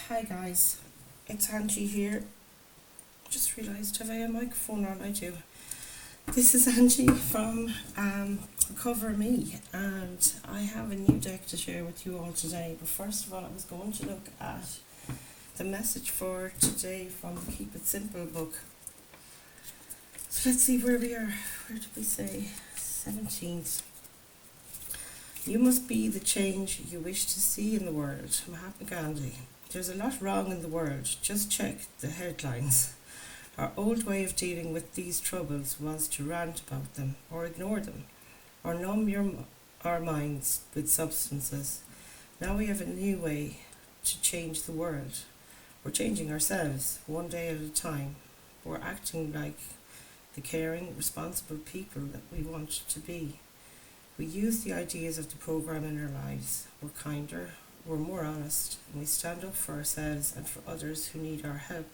Hi guys, it's Angie here. Just realised, have I a microphone on? I do. This is Angie from Cover Me, and I have a new deck to share with you all today. But first of all, I was going to look at the message for today from the Keep It Simple book. So let's see where we are. Where did we say? 17th. You must be the change you wish to see in the world. Mahatma Gandhi. There's a lot wrong in the world. Just check the headlines. Our old way of dealing with these troubles was to rant about them, or ignore them, or numb our minds with substances. Now we have a new way to change the world. We're changing ourselves, one day at a time. We're acting like the caring, responsible people that we want to be. We use the ideas of the programme in our lives. We're kinder, we're more honest, and we stand up for ourselves and for others who need our help.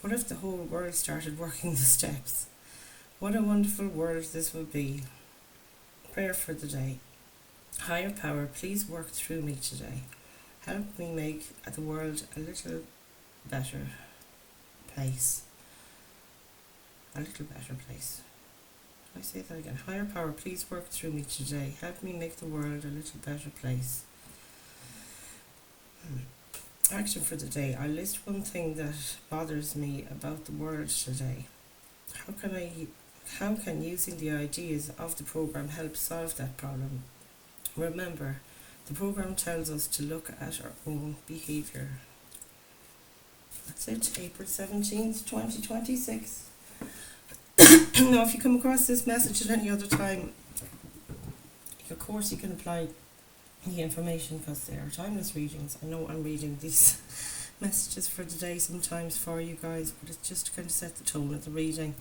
What if the whole world started working the steps? What a wonderful world this would be. Prayer for the day. Higher power, please work through me today. Help me make the world a little better place. A little better place. I say that again. Higher power, please work through me today. Help me make the world a little better place. Action for the day. I list one thing that bothers me about the world today. How can using the ideas of the programme help solve that problem? Remember, the programme tells us to look at our own behaviour. That's it, April 17th, 2026. Now, if you come across this message at any other time, of course you can apply the information because they are timeless readings. I know I'm reading these messages for the day sometimes for you guys, but it's just to kind of set the tone of the reading.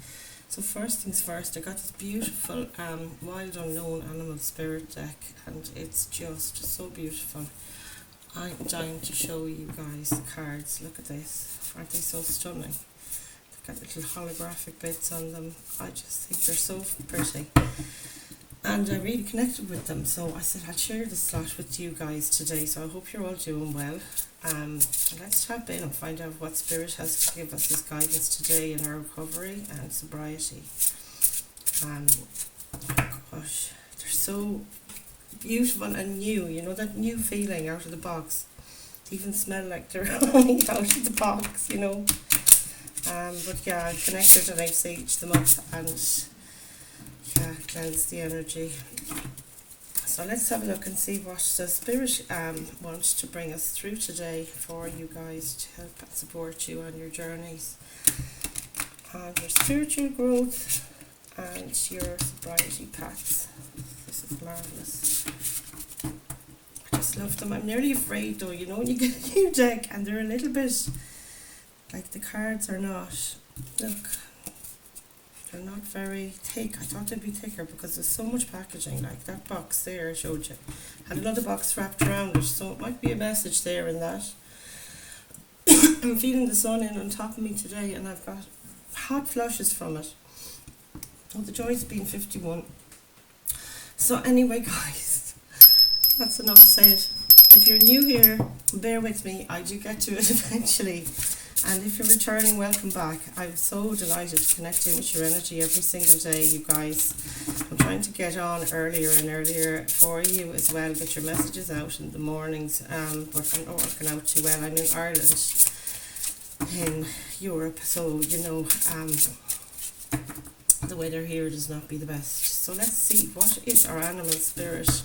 So first things first, I got this beautiful Wild Unknown Animal Spirit deck, and it's just so beautiful. I'm dying to show you guys the cards. Look at this. Aren't they so stunning? Got little holographic bits on them. I just think they're so pretty, and I really connected with them, so I said I'd share this slot with you guys today. So I hope you're all doing well. Let's tap in and find out what Spirit has to give us as guidance today in our recovery and sobriety. Gosh, they're so beautiful and new. You know, that new feeling out of the box. They even smell like they're only out of the box, you know. But yeah, I've connected and I've saged them up and cleanse the energy. So let's have a look and see what the Spirit wants to bring us through today for you guys to help and support you on your journeys and your spiritual growth and your sobriety paths. This is marvellous. I just love them. I'm nearly afraid though, you know, when you get a new deck and they're a little bit like the cards are not, look, they're not very thick. I thought they'd be thicker because there's so much packaging. Like that box there I showed you had another box wrapped around it, so it might be a message there in that. I'm feeling the sun in on top of me today and I've got hot flushes from it. Oh, the joy's been 51. So anyway guys, that's enough said. If you're new here, bear with me, I do get to it eventually. And if you're returning, welcome back. I'm so delighted to connect in with your energy every single day, you guys. I'm trying to get on earlier and earlier for you as well, get your messages out in the mornings, but I'm not working out too well. I'm in Ireland, in Europe, so you know, the weather here does not be the best. So let's see, what is our animal spirit,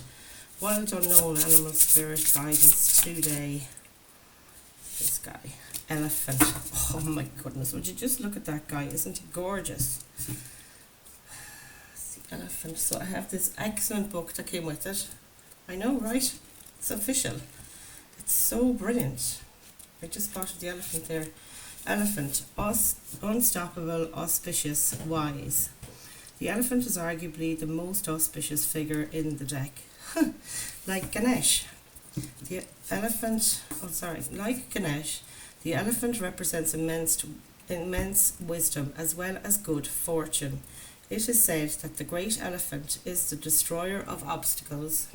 Wild Unknown Animal Spirit guidance today? This guy. Elephant. Oh my goodness, would you just look at that guy? Isn't he gorgeous? It's the elephant. So I have this excellent book that came with it. I know, right? It's official. It's so brilliant. I just spotted the elephant there. Elephant. Unstoppable, auspicious, wise. The elephant is arguably the most auspicious figure in the deck. Like Ganesh. Like Ganesh, the elephant represents immense wisdom as well as good fortune. It is said that the great elephant is the destroyer of obstacles.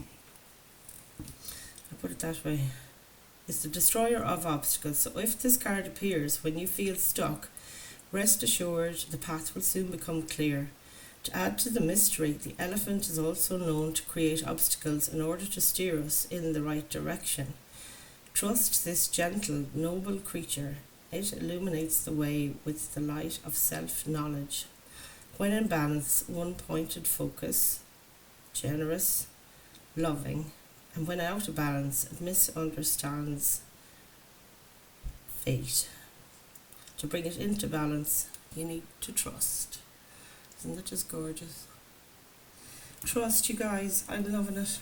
I put it that way. is the destroyer of obstacles. So if this card appears when you feel stuck, rest assured the path will soon become clear. To add to the mystery, the elephant is also known to create obstacles in order to steer us in the right direction. Trust this gentle, noble creature. It illuminates the way with the light of self-knowledge. When in balance, one-pointed focus, generous, loving, and when out of balance, it misunderstands fate. To bring it into balance, you need to trust. Isn't that just gorgeous? Trust, you guys. I'm loving it.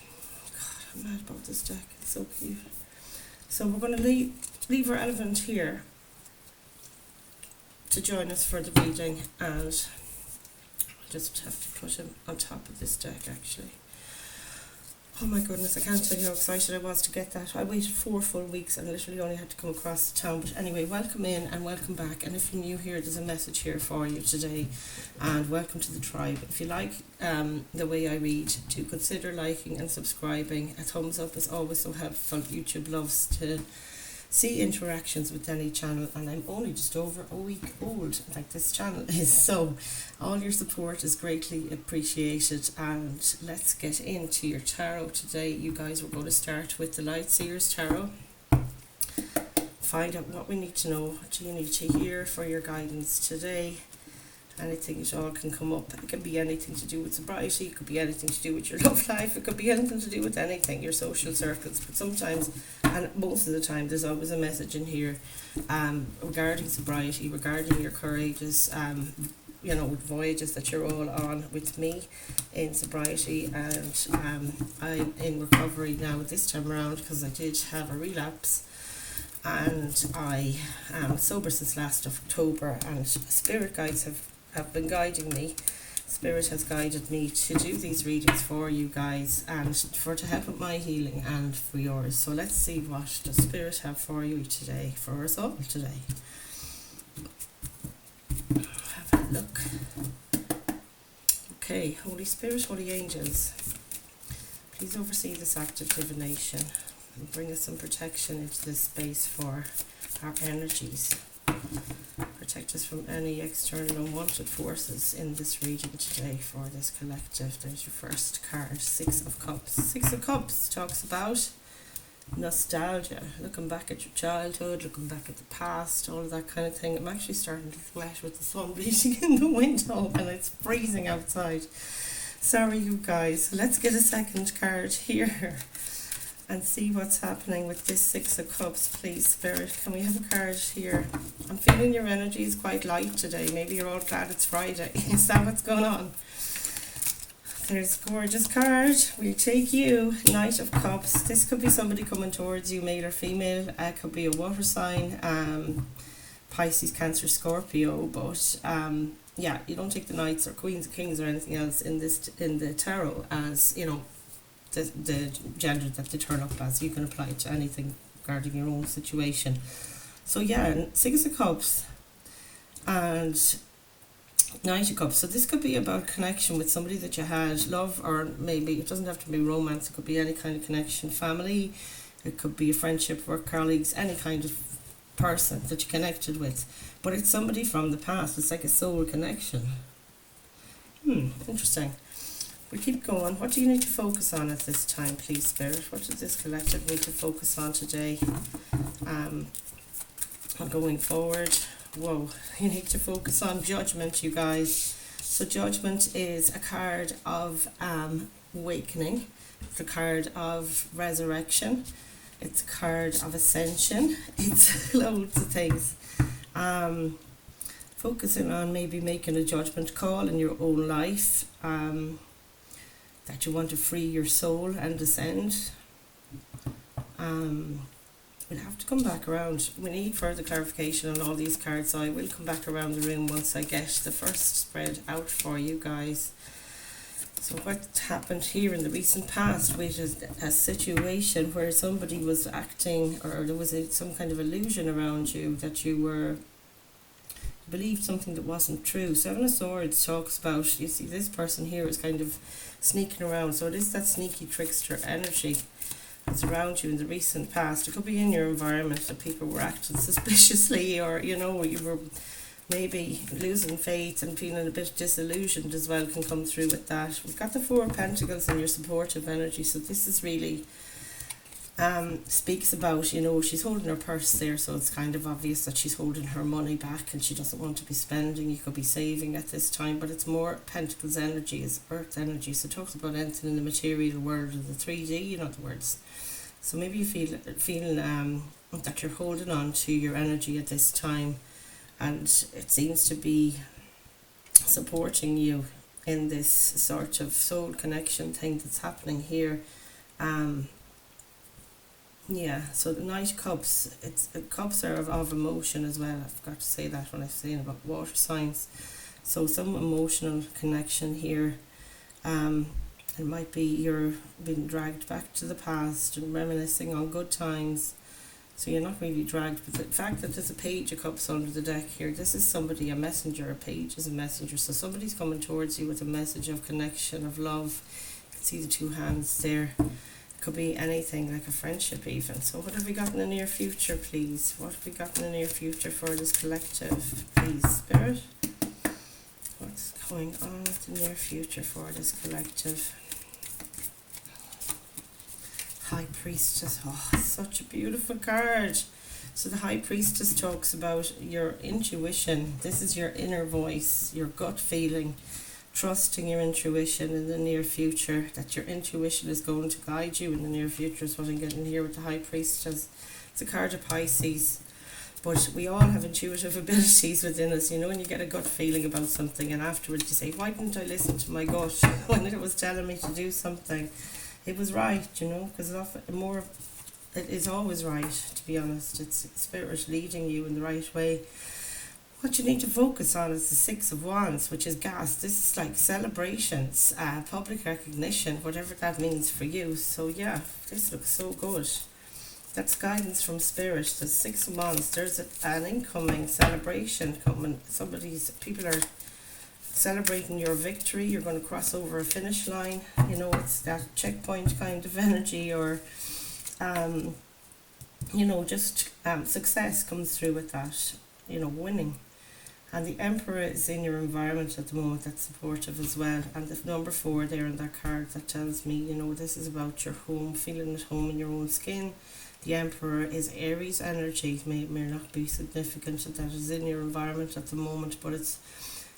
God, I'm mad about this deck. It's so cute. So we're going to leave our elephant here to join us for the reading, and I just have to put him on top of this deck actually. Oh my goodness, I can't tell you how excited I was to get that. I waited 4 full weeks and literally only had to come across the town. But anyway, welcome in and welcome back. And if you're new here, there's a message here for you today. And welcome to the tribe. If you like the way I read, do consider liking and subscribing. A thumbs up is always so helpful. YouTube loves to see interactions with any channel, and I'm only just over a week old, like this channel is, so all your support is greatly appreciated. And let's get into your tarot today, you guys. We're going to start with the Light Seers Tarot. Find out what we need to know, what do you need to hear for your guidance today. Anything at all can come up. It could be anything to do with sobriety, it could be anything to do with your love life, it could be anything to do with anything, your social circles. But sometimes, and most of the time, there's always a message in here regarding sobriety, regarding your courageous voyages that you're all on with me in sobriety. And I'm in recovery now this time around because I did have a relapse, and I am sober since last October, and spirit guides have been guiding me. Spirit has guided me to do these readings for you guys, and to help with my healing and for yours. So let's see what the Spirit have for you today, for us all today. Have a look. Okay, Holy Spirit, Holy Angels, please oversee this act of divination and bring us some protection into this space for our energies. Protect us from any external unwanted forces in this reading today for this collective. There's your first card, 6 of Cups. 6 of Cups talks about nostalgia, looking back at your childhood, looking back at the past, all of that kind of thing. I'm actually starting to sweat with the sun beating in the window and it's freezing outside. Sorry, you guys. Let's get a second card here and see what's happening with this 6 of Cups, please, Spirit. Can we have a card here? I'm feeling your energy is quite light today. Maybe you're all glad it's Friday. Is that what's going on? There's a gorgeous card. We'll take you, Knight of Cups. This could be somebody coming towards you, male or female. It could be a water sign, Pisces, Cancer, Scorpio. But yeah, you don't take the Knights or Queens or Kings or anything else in the tarot as, you know, the gender that they turn up as. You can apply it to anything regarding your own situation. So yeah, 6 of Cups and Knight of Cups. So this could be about connection with somebody that you had, love, or maybe it doesn't have to be romance. It could be any kind of connection, family. It could be a friendship, work colleagues, any kind of person that you connected with. But it's somebody from the past. It's like a soul connection. Interesting. We'll keep going. What do you need to focus on at this time, please, Spirit? What does this collective need to focus on today? Going forward. Whoa, you need to focus on judgment, you guys. So judgment is a card of awakening. It's a card of resurrection. It's a card of ascension. It's loads of things. Focusing on maybe making a judgment call in your own life. That you want to free your soul and ascend. We'll have to come back around. We need further clarification on all these cards, so I will come back around the room once I get the first spread out for you guys. So what happened here in the recent past with a situation where somebody was acting, or there was some kind of illusion around you that you believed something that wasn't true. 7 of Swords talks about, you see, this person here is kind of sneaking around, so it is that sneaky trickster energy. it's around you in the recent past. It could be in your environment that people were acting suspiciously, or you were maybe losing faith and feeling a bit disillusioned as well, can come through with that. We've got the Four of Pentacles in your supportive energy, so this is really speaks about, she's holding her purse there, so it's kind of obvious that she's holding her money back and she doesn't want to be spending. You could be saving at this time, but it's more Pentacles energy, is earth energy, so it talks about anything in the material world, or the 3D, in other words. So maybe you feel that you're holding on to your energy at this time, and it seems to be supporting you in this sort of soul connection thing that's happening here. So the Knight Cups, cups are of emotion as well. I forgot to say that when I was saying about water signs. So some emotional connection here. It might be you're being dragged back to the past and reminiscing on good times. So you're not really dragged, but the fact that there's a Page of Cups under the deck here, this is somebody, a messenger. A page is a messenger, so somebody's coming towards you with a message of connection, of love. You can see the two hands there. Could be anything, like a friendship even. So what have we got in the near future, please? What have we got in the near future for this collective, please, Spirit? What's going on with the near future for this collective? High Priestess. Oh, such a beautiful card. So the High Priestess talks about your intuition. This is your inner voice, your gut feeling. Trusting your intuition in the near future, that your intuition is going to guide you in the near future, is what I'm getting here with the High Priestess. It's a card of Pisces, but we all have intuitive abilities within us, and you get a gut feeling about something, and afterwards you say, why didn't I listen to my gut when it was telling me to do something? It was right, because it is always right, to be honest. It's Spirit leading you in the right way. What you need to focus on is the Six of Wands, which is gas. This is like celebrations, public recognition, whatever that means for you. So yeah, this looks so good. That's guidance from Spirit. The Six of Wands, there's an incoming celebration coming. People are celebrating your victory. You're going to cross over a finish line. It's that checkpoint kind of energy, or success comes through with that. Winning. And the Emperor is in your environment at the moment. That's supportive as well. And the number 4 there in that card, that tells me, this is about your home, feeling at home in your own skin. The Emperor is Aries energy. It may not be significant that is in your environment at the moment, but it's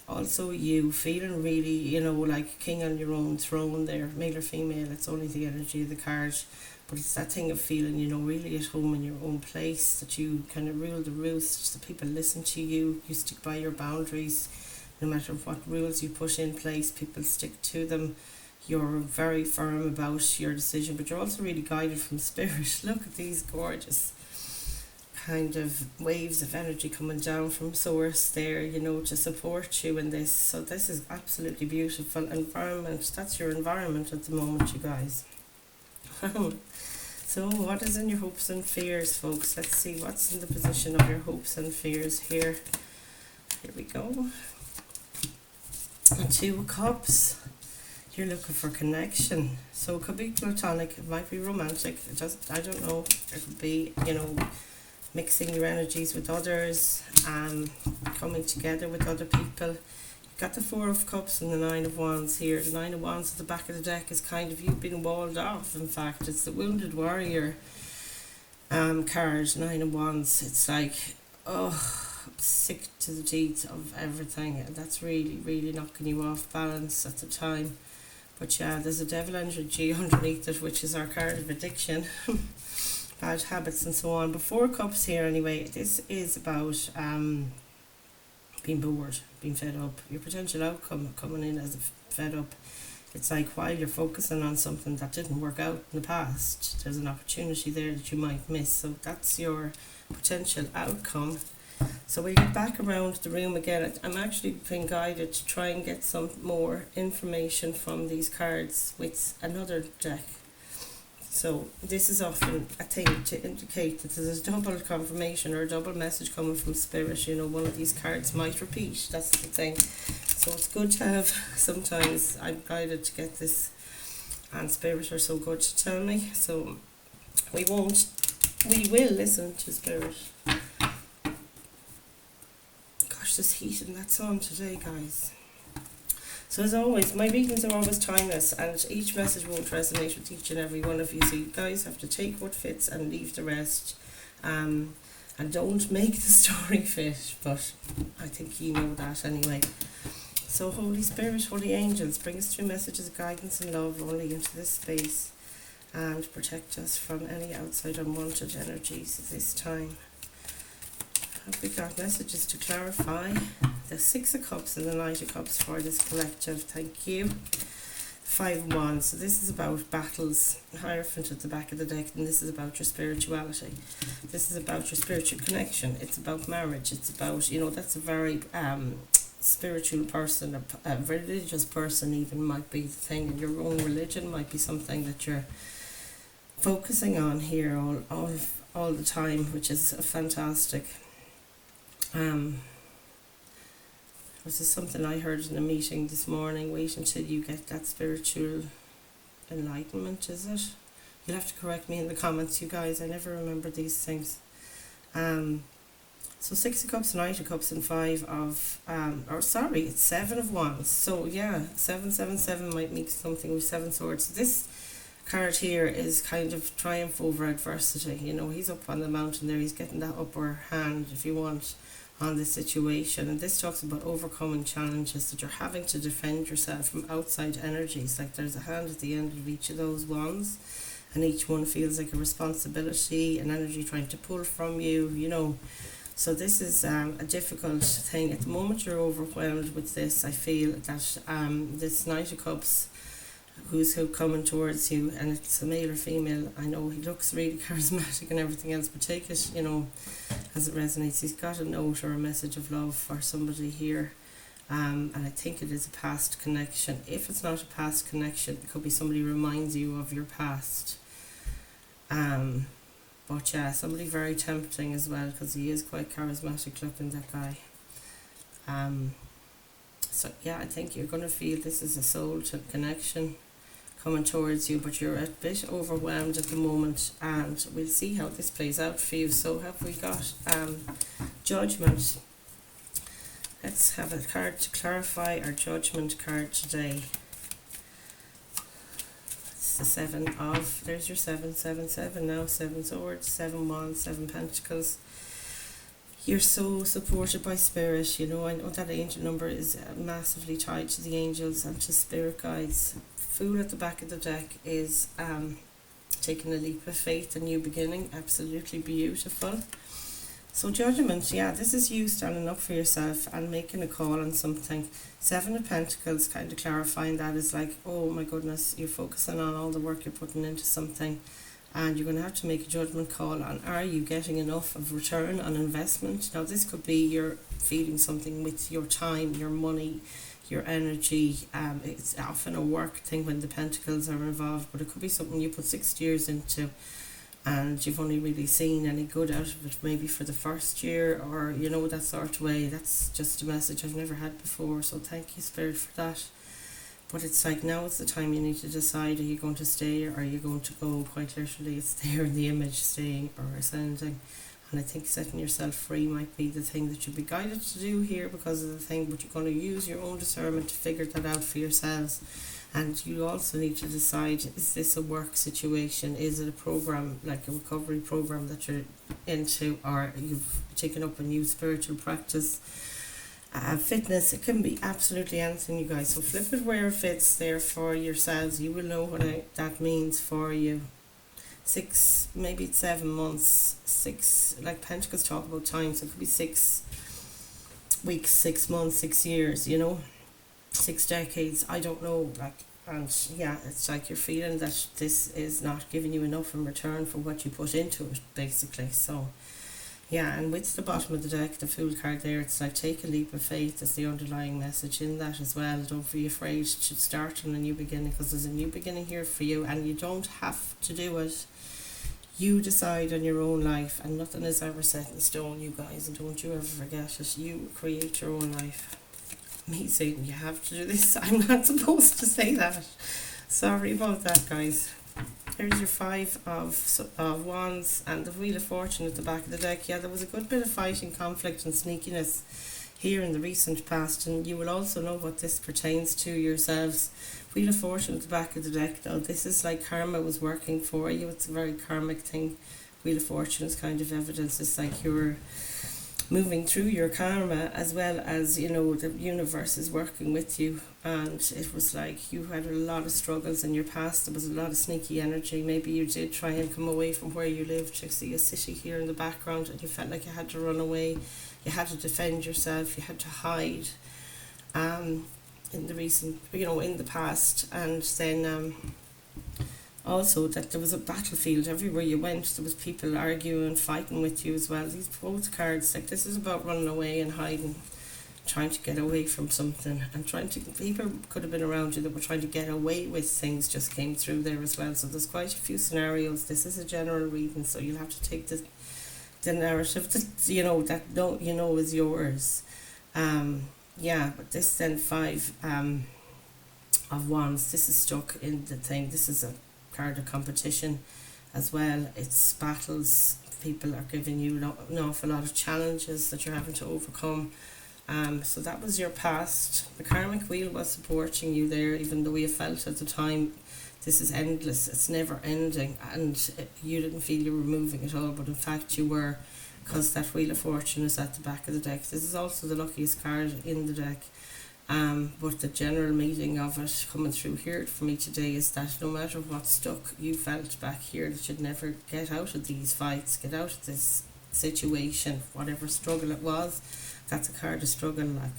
also you feeling really, like king on your own throne there, male or female. It's only the energy of the card. But it's that thing of feeling, really at home in your own place, that you kind of rule the roost, that people listen to you, you stick by your boundaries, no matter what rules you put in place, people stick to them. You're very firm about your decision, but you're also really guided from Spirit. Look at these gorgeous kind of waves of energy coming down from Source there, to support you in this. So this is absolutely beautiful environment. That's your environment at the moment, you guys. So what is in your hopes and fears, folks? Let's see what's in the position of your hopes and fears here. Here we go. Two of Cups. You're looking for connection. So it could be platonic, it might be romantic. I don't know. It could be, mixing your energies with others, coming together with other people. Got the Four of Cups and the Nine of Wands here. The Nine of Wands at the back of the deck is kind of you being walled off. In fact, it's the Wounded Warrior card. Nine of Wands. It's like, sick to the teeth of everything. And that's really, really knocking you off balance at the time. But yeah, there's a devil energy underneath it, which is our card of addiction, bad habits and so on. But Four Cups here anyway. This is about being bored, being fed up. Your potential outcome coming in as fed up. It's like while you're focusing on something that didn't work out in the past, there's an opportunity there that you might miss. So that's your potential outcome. So we get back around the room again. I'm actually being guided to try and get some more information from these cards with another deck. So this is often a thing to indicate that there's a double confirmation or a double message coming from Spirit. One of these cards might repeat. That's the thing. So it's good to have, sometimes I'm guided to get this, and Spirit are so good to tell me. So We won't, we will listen to Spirit. Gosh, there's heat in that sun today, guys. So as always, my readings are always timeless, and each message won't resonate with each and every one of you. So you guys have to take what fits and leave the rest. And don't make the story fit, but I think you know that anyway. So Holy Spirit, Holy Angels, bring us through messages of guidance and love only into this space, and protect us from any outside unwanted energies at this time. Have we got messages to clarify? The Six of Cups and the Knight of Cups for this collective. Thank you. Five of Wands. So this is about battles. Hierophant at the back of the deck, and this is about your spirituality. This is about your spiritual connection. It's about marriage. It's about, you know, that's a very spiritual person, a religious person even might be the thing, and your own religion might be something that you're focusing on here all the time, which is fantastic. This is something I heard in a meeting this morning. Wait until you get that spiritual enlightenment, is it? You'll have to correct me in the comments, you guys. I never remember these things. So Six of Cups, Knight of Cups, and Five of, it's Seven of Wands. So yeah, 777 might mean something with Seven Swords. This card here is kind of triumph over adversity. You know, he's up on the mountain there. He's getting that upper hand, if you want, on this situation. And this talks about overcoming challenges that you're having to defend yourself from outside energies. Like there's a hand at the end of each of those wands, and each one feels like a responsibility, an energy trying to pull from you, you know. So this is a difficult thing. At the moment you're overwhelmed with this, I feel that this Knight of Cups, who's coming towards you, and it's a male or female. I know he looks really charismatic and everything else, but take it, you know, as it resonates. He's got a note or a message of love for somebody here, and I think it is a past connection. If it's not a past connection, it could be somebody reminds you of your past. But yeah, somebody very tempting as well, because he is quite charismatic looking, that guy. So yeah, I think you're going to feel this is a soul connection coming towards you, but you're a bit overwhelmed at the moment, and we'll see how this plays out for you. So have we got Judgment? Let's have a card to clarify our Judgment card today. It's the Seven of, there's your 777 now, Seven Swords, Seven Wands, Seven Pentacles. You're so supported by Spirit, you know. I know that angel number is massively tied to the angels and to spirit guides. Fool at the back of the deck is taking a leap of faith, a new beginning, absolutely beautiful. So Judgment, yeah, this is you standing up for yourself and making a call on something. Seven of Pentacles, kind of clarifying that, is like, oh my goodness, you're focusing on all the work you're putting into something, and you're going to have to make a judgment call on, are you getting enough of return on investment? Now this could be you're feeding something with your time, your money, your energy. It's often a work thing when the pentacles are involved, but it could be something you put 6 years into and you've only really seen any good out of it maybe for the first year, or you know, that sort of way. That's just a message I've never had before, so thank you Spirit for that. But it's like, now is the time you need to decide, are you going to stay or are you going to go? Quite literally, it's there in the image, staying or ascending. And I think setting yourself free might be the thing that you'd be guided to do here because of the thing, but you're going to use your own discernment to figure that out for yourselves. And you also need to decide, is this a work situation? Is it a program, like a recovery program that you're into, or you've taken up a new spiritual practice? Fitness, it can be absolutely anything, you guys. So flip it where it fits there for yourselves. You will know what that means for you. 6, maybe 7 months, 6, like Pentacles talk about time, so it could be 6 weeks, 6 months, 6 years, you know, 6 decades, I don't know, like. And yeah, it's like you're feeling that this is not giving you enough in return for what you put into it, basically. So yeah, and with the bottom of the deck, the Fool card there, it's like take a leap of faith is the underlying message in that as well. Don't be afraid to start on a new beginning, because there's a new beginning here for you, and you don't have to do it. You decide on your own life, and nothing is ever set in stone, you guys, and don't you ever forget it. You create your own life. Me saying you have to do this, I'm not supposed to say that. Sorry about that, guys. There's your Five of Wands and the Wheel of Fortune at the back of the deck. Yeah, there was a good bit of fighting, conflict and sneakiness here in the recent past, and you will also know what this pertains to yourselves. Wheel of Fortune at the back of the deck, though, this is like karma was working for you. It's a very karmic thing. Wheel of Fortune is kind of evidence. It's like you're moving through your karma, as well as, you know, the universe is working with you. And it was like you had a lot of struggles in your past. There was a lot of sneaky energy. Maybe you did try and come away from where you lived. You see a city here in the background and you felt like you had to run away. You had to defend yourself. You had to hide in the recent, you know, in the past. And then also that there was a battlefield everywhere you went. There was people arguing, fighting with you as well. These both cards, like, this is about running away and hiding, trying to get away from something, and trying to, people could have been around you that were trying to get away with things, just came through there as well. So there's quite a few scenarios. This is a general reading, so you'll have to take the narrative that you know, that don't, you know, is yours. Yeah, but this then Five of Wands, this is stuck in the thing. This is a card of competition as well. It's battles. People are giving you an awful lot of challenges that you're having to overcome. So that was your past. The karmic wheel was supporting you there, even though you felt at the time this is endless, it's never ending, and you didn't feel you were moving at all, but in fact you were, because that Wheel of Fortune is at the back of the deck. This is also the luckiest card in the deck. But the general meaning of it coming through here for me today is that no matter what stuck you felt back here, that you'd never get out of these fights, get out of this situation, whatever struggle it was. That's a card of struggle, like.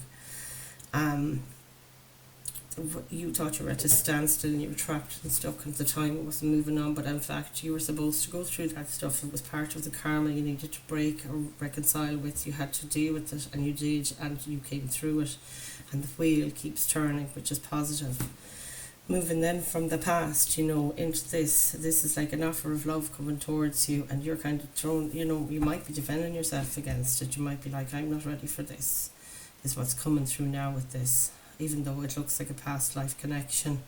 You thought you were at a standstill and you were trapped and stuck at the time, it wasn't moving on, but in fact you were supposed to go through that stuff. It was part of the karma you needed to break or reconcile with. You had to deal with it, and you did, and you came through it, and the wheel keeps turning, which is positive. Moving then from the past, you know, into this is like an offer of love coming towards you, and you're kind of thrown, you know, you might be defending yourself against it. You might be like, I'm not ready for this, is what's coming through now with this. Even though it looks like a past life connection,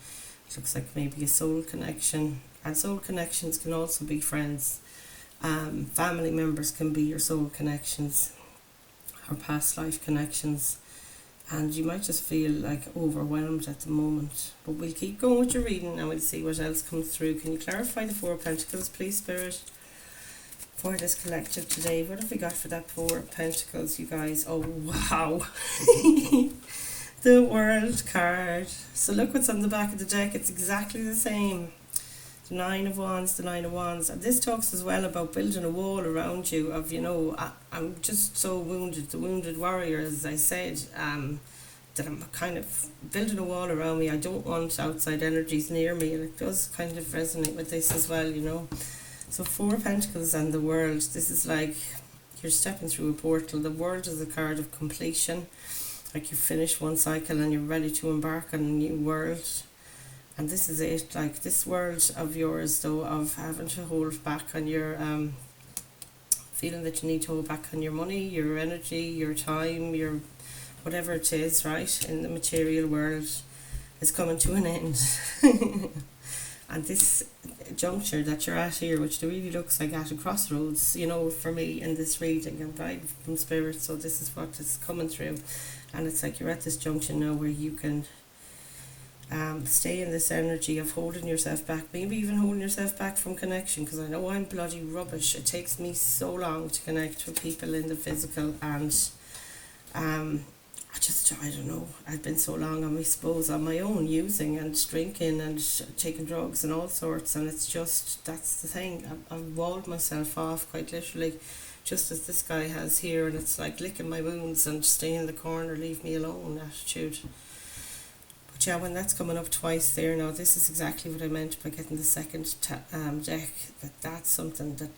it looks like maybe a soul connection, and soul connections can also be friends. Family members can be your soul connections or past life connections, and you might just feel like overwhelmed at the moment. But we'll keep going with your reading and we'll see what else comes through. Can you clarify the Four of Pentacles, please, Spirit, for this collective today? What have we got for that Four of Pentacles, you guys? Oh, wow. The World card. So look what's on the back of the deck. It's exactly the same. The Nine of Wands, the Nine of Wands. And this talks as well about building a wall around you of, you know, I'm just so wounded, the wounded warrior, as I said, that I'm kind of building a wall around me. I don't want outside energies near me, and it does kind of resonate with this as well, you know. So Four of Pentacles and the World. This is like you're stepping through a portal. The World is a card of completion. Like you finish one cycle and you're ready to embark on a new world. And this is it, like this world of yours, though, of having to hold back on your feeling that you need to hold back on your money, your energy, your time, your whatever it is, right, in the material world, is coming to an end. And this juncture that you're at here, which really looks like at a crossroads, you know, for me in this reading, I'm guided from Spirit, so this is what is coming through. And it's like you're at this junction now where you can stay in this energy of holding yourself back, maybe even holding yourself back from connection, because I know I'm bloody rubbish. It takes me so long to connect with people in the physical, and I don't know, I've been so long on, I suppose, on my own, using and drinking and taking drugs and all sorts, and it's just, that's the thing, I've walled myself off quite literally, just as this guy has here, and it's like licking my wounds and stay in the corner, leave me alone attitude. But yeah, when that's coming up twice there now, this is exactly what I meant by getting the second deck, that's something that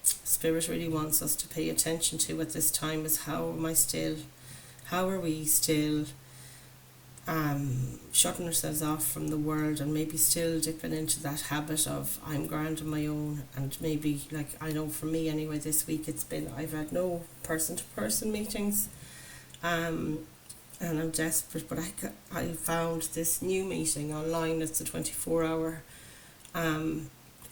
Spirit really wants us to pay attention to at this time, is how are we still shutting ourselves off from the world, and maybe still dipping into that habit of I'm grand on my own. And maybe, like, I know for me anyway, this week I've had no person-to-person meetings, and I'm desperate, but I found this new meeting online. It's a 24-hour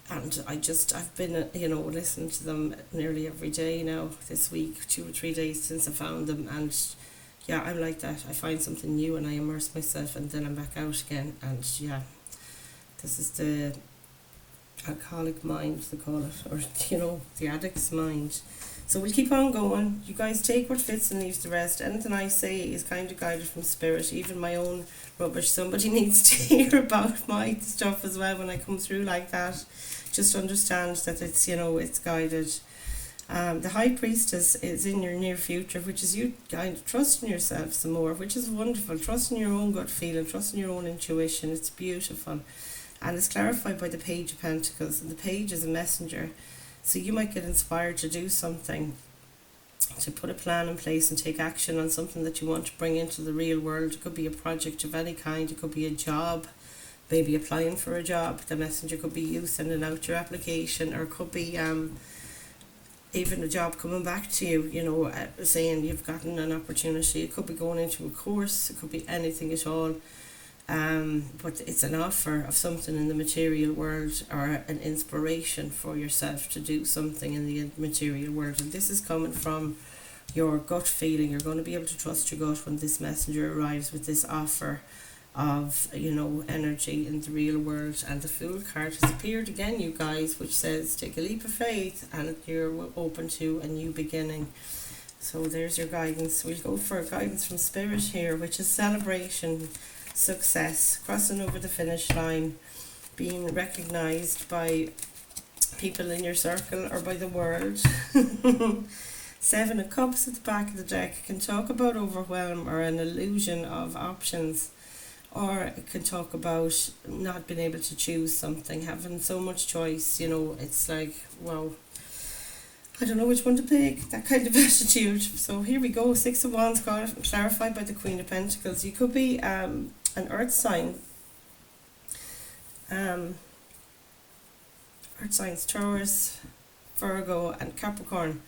and I've been listening to them nearly every day now this week, 2 or 3 days since I found them. And yeah, I'm like that. I find something new and I immerse myself, and then I'm back out again. And yeah, this is the alcoholic mind, they call it, or the addict's mind. So we'll keep on going. You guys take what fits and leaves the rest. Anything I say is kind of guided from spirit. Even my own rubbish, somebody needs to hear about my stuff as well when I come through like that. Just understand that it's guided. The high priestess is in your near future, which is you kind of trusting yourself some more, which is wonderful. Trusting your own gut feeling, trusting your own intuition. It's beautiful. And it's clarified by the Page of Pentacles. And the Page is a messenger. So you might get inspired to do something, to put a plan in place and take action on something that you want to bring into the real world. It could be a project of any kind. It could be a job, maybe applying for a job. The messenger could be you sending out your application, or it could be even a job coming back to you, saying you've gotten an opportunity. It could be going into a course. It could be anything at all. But it's an offer of something in the material world, or an inspiration for yourself to do something in the material world. And this is coming from your gut feeling. You're going to be able to trust your gut when this messenger arrives with this offer of energy in the real world. And the Fool card has appeared again, you guys, which says take a leap of faith and you're open to a new beginning. So there's your guidance. We'll go for guidance from spirit here, which is celebration, success, crossing over the finish line, being recognized by people in your circle or by the world. Seven of Cups at the back of the deck can talk about overwhelm or an illusion of options, or it can talk about not being able to choose something, having so much choice. It's like, wow, I don't know which one to pick, that kind of attitude. So here we go. Six of Wands clarified by the Queen of Pentacles. You could be an earth sign. Earth signs Taurus, Virgo and Capricorn.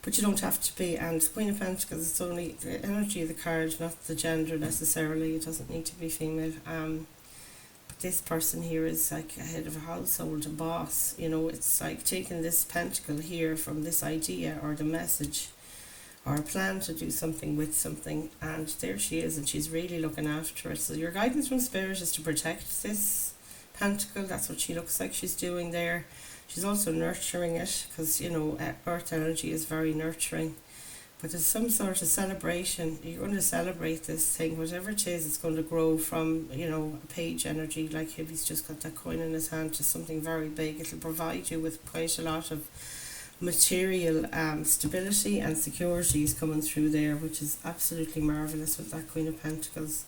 But you don't have to be. And Queen of Pentacles, it's only the energy of the card, not the gender necessarily. It doesn't need to be female. But this person here is like a head of a household, a boss. It's like taking this pentacle here from this idea or the message or a plan to do something with something, and there she is, and she's really looking after it. So your guidance from spirit is to protect this pentacle. That's what she looks like she's doing there. She's also nurturing it, because earth energy is very nurturing. But there's some sort of celebration. You're going to celebrate this thing, whatever it is. It's going to grow from a page energy, like if he's just got that coin in his hand, to something very big. It'll provide you with quite a lot of material stability and security is coming through there, which is absolutely marvellous with that Queen of Pentacles.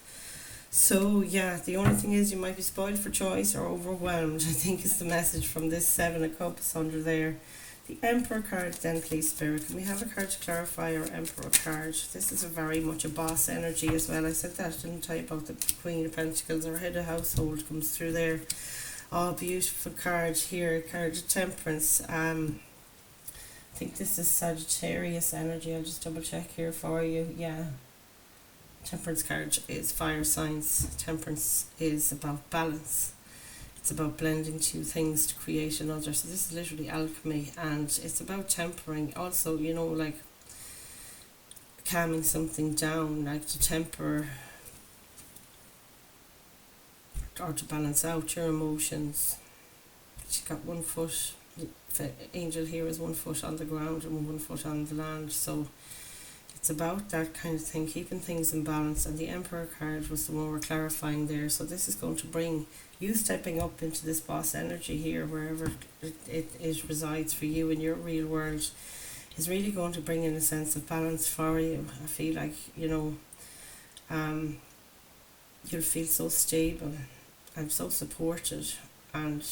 So yeah, the only thing is you might be spoiled for choice or overwhelmed, I think is the message from this Seven of Cups under there. The Emperor card then, please, Spirit. Can we have a card to clarify our Emperor card? This is a very much a boss energy as well. I said that, didn't I, about the Queen of Pentacles. Our head of household comes through there. Oh, beautiful card here. Card of Temperance. I think this is Sagittarius energy. I'll just double check here for you. Yeah. Temperance card is fire signs. Temperance is about balance. It's about blending two things to create another. So this is literally alchemy, and it's about tempering. Also, like calming something down, like to temper or to balance out your emotions. She got 1 foot. The angel here is 1 foot on the ground and 1 foot on the land. So it's about that kind of thing, keeping things in balance. And the Emperor card was the one we're clarifying there. So this is going to bring you stepping up into this boss energy here, wherever it resides for you in your real world, is really going to bring in a sense of balance for you. I feel like, you'll feel so stable and so supported and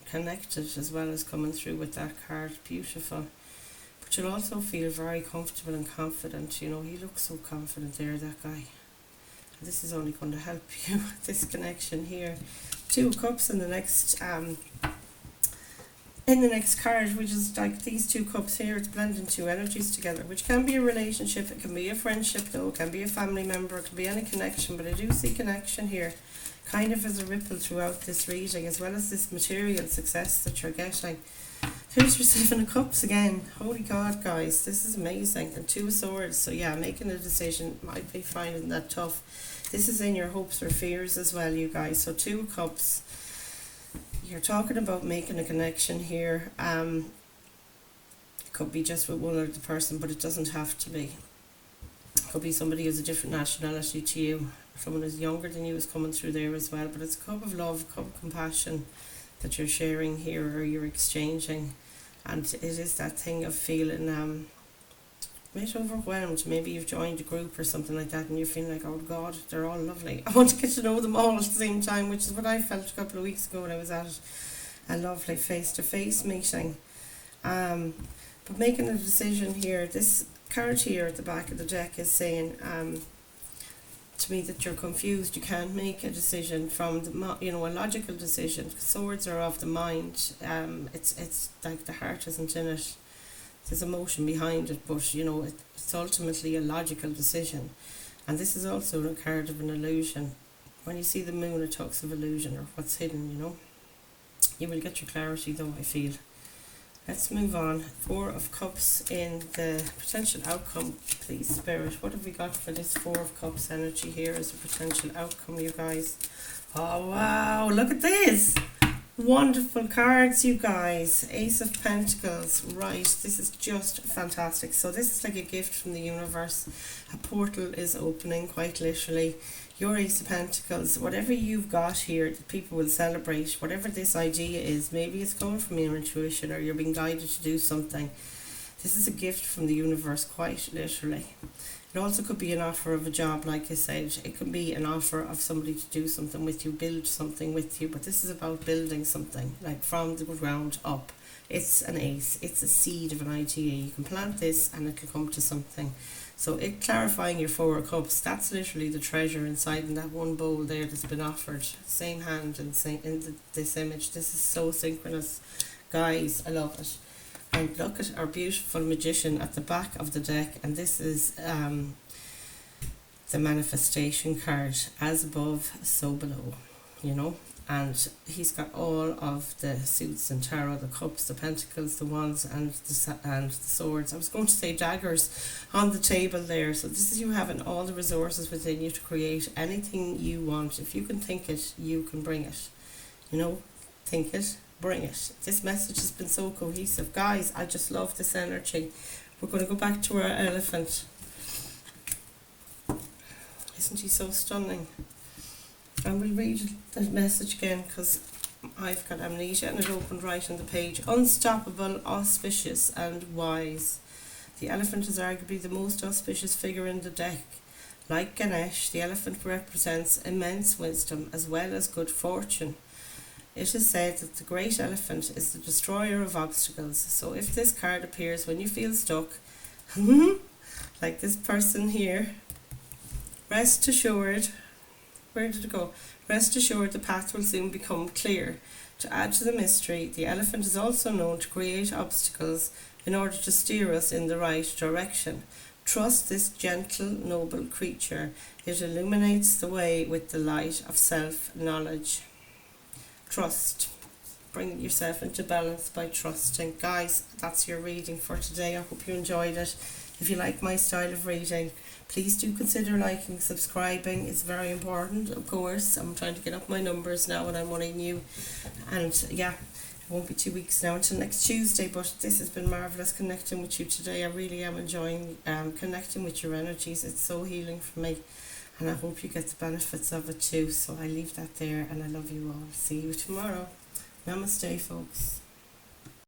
connected, as well as coming through with that card. Beautiful. But you'll also feel very comfortable and confident. He looks so confident there, that guy. And this is only going to help you with this connection here. 2 of Cups in the next card, which is like these 2 cups here. It's blending 2 energies together, which can be a relationship, it can be a friendship though, it can be a family member, it can be any connection, but I do see connection here. kind of as a ripple throughout this reading, as well as this material success that you're getting. Here's your Seven of Cups again. Holy God, guys, this is amazing. And Two of Swords. So yeah, making a decision might be finding that tough. This is in your hopes or fears as well, you guys. So Two of Cups. You're talking about making a connection here. It could be just with one other person, but it doesn't have to be. It could be somebody who's a different nationality to you. Someone who's younger than you is coming through there as well. But it's a cup of love, a cup of compassion that you're sharing here, or you're exchanging. And it is that thing of feeling a bit overwhelmed. Maybe you've joined a group or something like that and you're feeling like, oh God, they're all lovely. I want to get to know them all at the same time, which is what I felt a couple of weeks ago when I was at a lovely face-to-face meeting. But making a decision here, this card here at the back of the deck is saying to me that you're confused. You can't make a decision from the a logical decision. Swords are of the mind. It's like the heart isn't in it. There's emotion behind it, but it's ultimately a logical decision. And this is also a card of an illusion. When you see the moon, it talks of illusion or what's hidden. You will get your clarity though, I feel. Let's move on. Four of Cups in the potential outcome, please, Spirit. What have we got for this Four of Cups energy here as a potential outcome, you guys? Oh, wow. Look at this. Wonderful cards, you guys. Ace of Pentacles. Right. This is just fantastic. So this is like a gift from the universe. A portal is opening, quite literally. Your Ace of Pentacles, whatever you've got here that people will celebrate, whatever this idea is, maybe it's coming from your intuition or you're being guided to do something. This is a gift from the universe, quite literally. It also could be an offer of a job, like I said. It could be an offer of somebody to do something with you, build something with you. But this is about building something, like from the ground up. It's an ace. It's a seed of an idea. You can plant this and it'll come to something. So it clarifying your Four of Cups, that's literally the treasure inside in that one bowl there that's been offered. Same hand and this image. This is so synchronous. Guys, I love it. And look at our beautiful magician at the back of the deck. And this is the manifestation card. As above, so below. And he's got all of the suits and tarot, the cups, the pentacles, the wands, and the swords. I was going to say daggers on the table there. So this is you having all the resources within you to create anything you want. If you can think it, you can bring it. Think it, bring it. This message has been so cohesive. Guys, I just love this energy. We're going to go back to our elephant. Isn't he so stunning? And we'll read the message again because I've got amnesia and it opened right on the page. Unstoppable, auspicious and wise. The elephant is arguably the most auspicious figure in the deck. Like Ganesh, the elephant represents immense wisdom as well as good fortune. It is said that the great elephant is the destroyer of obstacles. So if this card appears when you feel stuck, like this person here, rest assured. Where did it go? Rest assured the path will soon become clear. To add to the mystery, the elephant is also known to create obstacles in order to steer us in the right direction. Trust this gentle, noble creature. It illuminates the way with the light of self-knowledge. Trust. Bring yourself into balance by trusting. Guys, that's your reading for today. I hope you enjoyed it. If you like my style of reading, please do consider liking, subscribing. It's very important, of course. I'm trying to get up my numbers now and I'm only new. And yeah, it won't be 2 weeks now until next Tuesday, but this has been marvellous connecting with you today. I really am enjoying connecting with your energies. It's so healing for me. And I hope you get the benefits of it too. So I leave that there and I love you all. See you tomorrow. Namaste, folks.